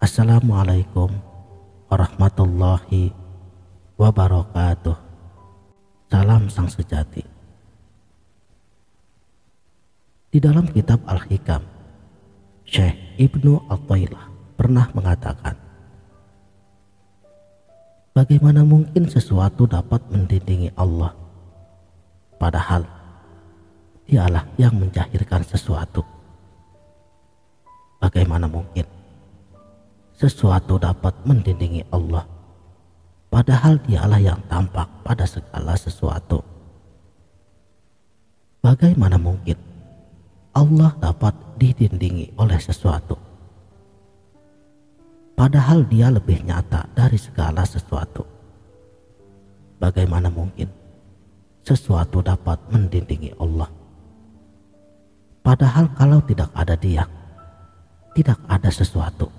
Assalamualaikum warahmatullahi wabarakatuh. Salam sang sejati. Di dalam kitab Al-Hikam, Syekh Ibnu Athaillah pernah mengatakan, bagaimana mungkin sesuatu dapat mendindingi Allah, padahal Dialah yang menjahirkan sesuatu. Bagaimana mungkin sesuatu dapat mendindingi Allah, padahal Dialah yang tampak pada segala sesuatu. Bagaimana mungkin Allah dapat didindingi oleh sesuatu, padahal Dia lebih nyata dari segala sesuatu. Bagaimana mungkin sesuatu dapat mendindingi Allah, padahal kalau tidak ada Dia, tidak ada sesuatu.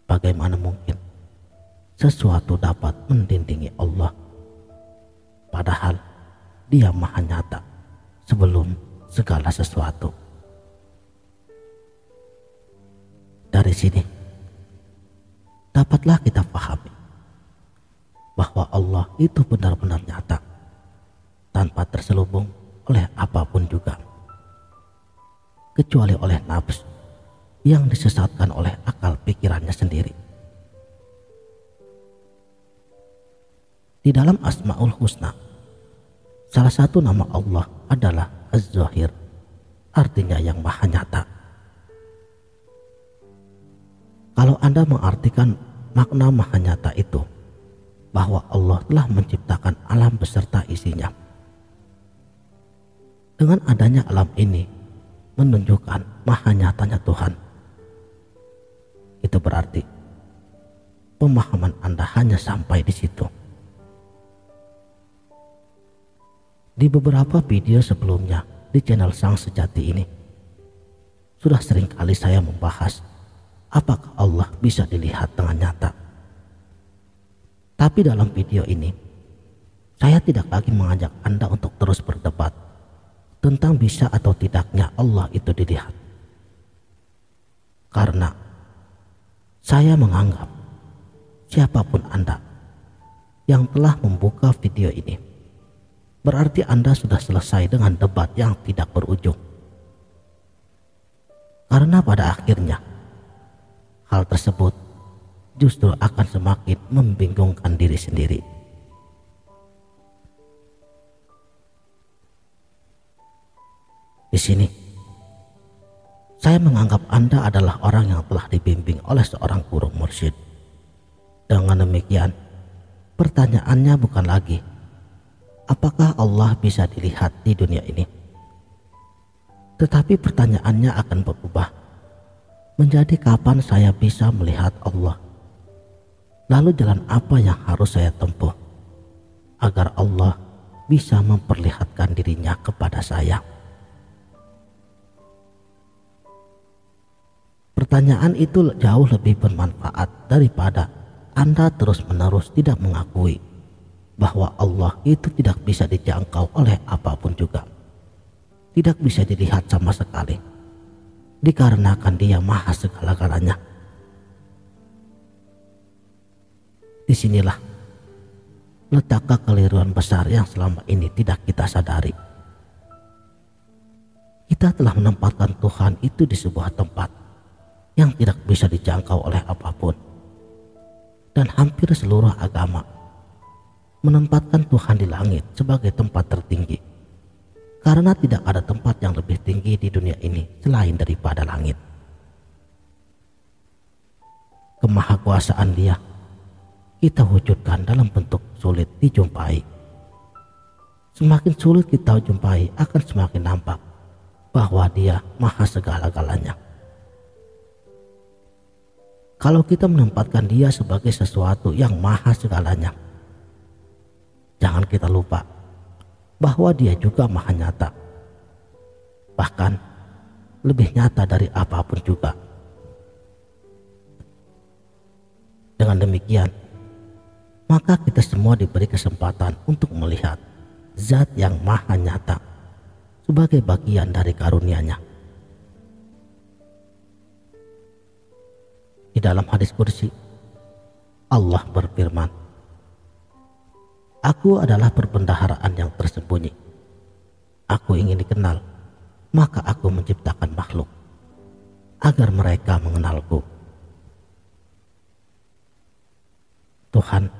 Bagaimana mungkin sesuatu dapat mendindingi Allah, padahal Dia maha nyata sebelum segala sesuatu. Dari sini dapatlah kita pahami bahwa Allah itu benar-benar nyata, tanpa terselubung oleh apapun juga, kecuali oleh nafsu yang disesatkan oleh akal pikirannya sendiri. Di dalam Asmaul Husna, salah satu nama Allah adalah Az-Zahir, artinya yang maha nyata. Kalau Anda mengartikan makna maha nyata itu, bahwa Allah telah menciptakan alam beserta isinya, dengan adanya alam ini menunjukkan maha nyatanya Tuhan, itu berarti pemahaman Anda hanya sampai di situ. Di beberapa video sebelumnya di channel Sang Sejati ini, sudah sering kali saya membahas apakah Allah bisa dilihat dengan nyata. Tapi dalam video ini, saya tidak lagi mengajak Anda untuk terus berdebat tentang bisa atau tidaknya Allah itu dilihat. Karena saya menganggap siapapun Anda yang telah membuka video ini, berarti Anda sudah selesai dengan debat yang tidak berujung. Karena pada akhirnya hal tersebut justru akan semakin membingungkan diri sendiri. Di sini saya menganggap Anda adalah orang yang telah dibimbing oleh seorang guru mursyid. Dengan demikian, pertanyaannya bukan lagi apakah Allah bisa dilihat di dunia ini, tetapi pertanyaannya akan berubah menjadi kapan saya bisa melihat Allah. Lalu jalan apa yang harus saya tempuh agar Allah bisa memperlihatkan dirinya kepada saya? Pertanyaan itu jauh lebih bermanfaat daripada Anda terus-menerus tidak mengakui bahwa Allah itu tidak bisa dijangkau oleh apapun juga, tidak bisa dilihat sama sekali, dikarenakan Dia maha segala-galanya. Disinilah letak kekeliruan besar yang selama ini tidak kita sadari. Kita telah menempatkan Tuhan itu di sebuah tempat yang tidak bisa dijangkau oleh apapun, dan hampir seluruh agama menempatkan Tuhan di langit sebagai tempat tertinggi, karena tidak ada tempat yang lebih tinggi di dunia ini selain daripada langit. Kemahakuasaan Dia kita wujudkan dalam bentuk sulit dijumpai. Semakin sulit kita jumpai, akan semakin nampak bahwa Dia maha segala-galanya. Kalau kita menempatkan Dia sebagai sesuatu yang maha segalanya, jangan kita lupa bahwa Dia juga maha nyata, bahkan lebih nyata dari apapun juga. Dengan demikian, maka kita semua diberi kesempatan untuk melihat Zat yang maha nyata sebagai bagian dari karunia-Nya. dalam hadis kursi, Allah berfirman, "Aku adalah perbendaharaan yang tersembunyi. Aku ingin dikenal, maka aku menciptakan makhluk agar mereka mengenalku." Tuhan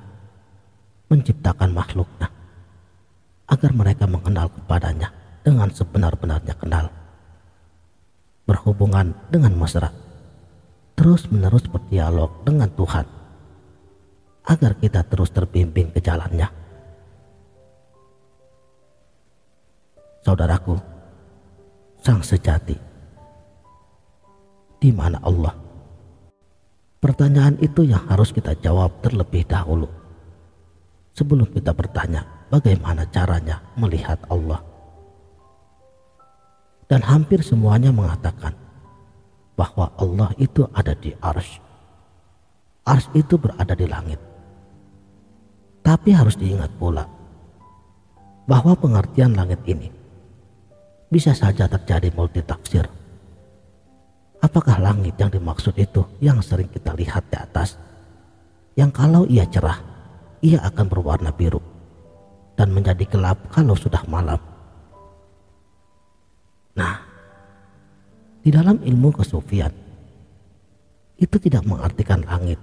menciptakan makhluknya agar mereka mengenal kepadanya dengan sebenar-benarnya kenal, berhubungan dengan mesra, terus-menerus berdialog dengan Tuhan agar kita terus terbimbing ke jalannya. Saudaraku, sang sejati, di mana Allah? Pertanyaan itu yang harus kita jawab terlebih dahulu sebelum kita bertanya bagaimana caranya melihat Allah. Dan hampir semuanya mengatakan bahwa Allah itu ada di arsy. Arsy itu berada di langit. Tapi harus diingat pula bahwa pengertian langit ini bisa saja terjadi multitafsir. Apakah langit yang dimaksud itu yang sering kita lihat di atas, yang kalau ia cerah, ia akan berwarna biru dan menjadi gelap kalau sudah malam? Nah, di dalam ilmu kesufian, itu tidak mengartikan langit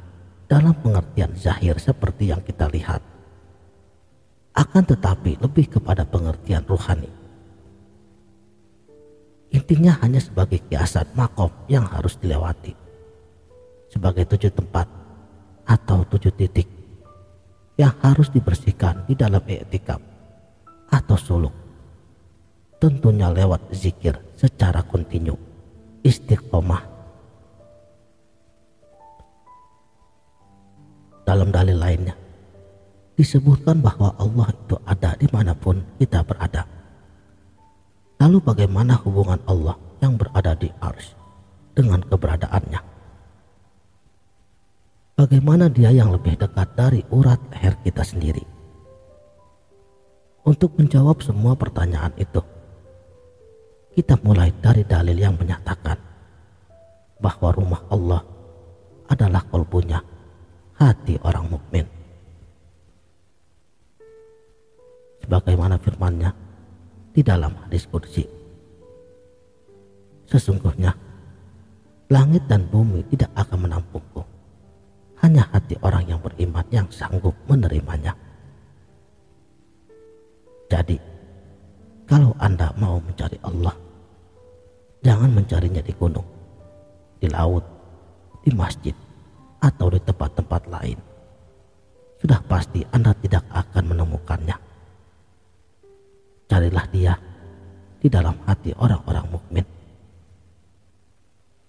dalam pengertian zahir seperti yang kita lihat, akan tetapi lebih kepada pengertian ruhani. Intinya hanya sebagai kiasan makom yang harus dilewati, sebagai 7 tempat atau 7 titik yang harus dibersihkan di dalam i'tikaf atau suluk, tentunya lewat zikir secara kontinu, istiqomah. Dalam dalil lainnya disebutkan bahwa Allah itu ada dimanapun kita berada. Lalu bagaimana hubungan Allah yang berada di arsy dengan keberadaannya? Bagaimana dia yang lebih dekat dari urat leher kita sendiri? Untuk menjawab semua pertanyaan itu, kita mulai dari dalil yang menyatakan bahwa rumah Allah adalah qalbunya, hati orang mukmin. Sebagaimana firman-Nya di dalam hadis qudsi, "Sesungguhnya langit dan bumi tidak akan menampungku, hanya hati orang yang beriman yang sanggup menerimanya." Jadi, kalau Anda mau mencari Allah, jangan mencarinya di gunung, di laut, di masjid, atau di tempat-tempat lain. Sudah pasti Anda tidak akan menemukannya. Carilah dia di dalam hati orang-orang mukmin.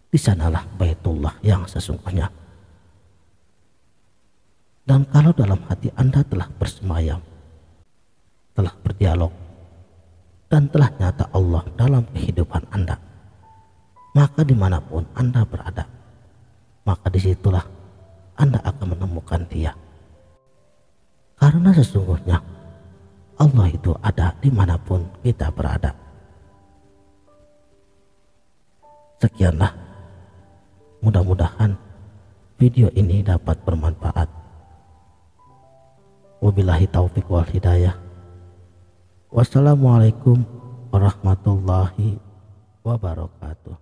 Di sanalah Baitullah yang sesungguhnya. Dan kalau dalam hati Anda telah bersemayam, telah berdialog, dan telah nyata Allah dalam kehidupan Anda, maka dimanapun Anda berada, maka disitulah Anda akan menemukan dia. Karena sesungguhnya Allah itu ada dimanapun kita berada. Sekianlah, mudah-mudahan video ini dapat bermanfaat. Wabillahi taufiq wal hidayah. Wassalamualaikum warahmatullahi wabarakatuh.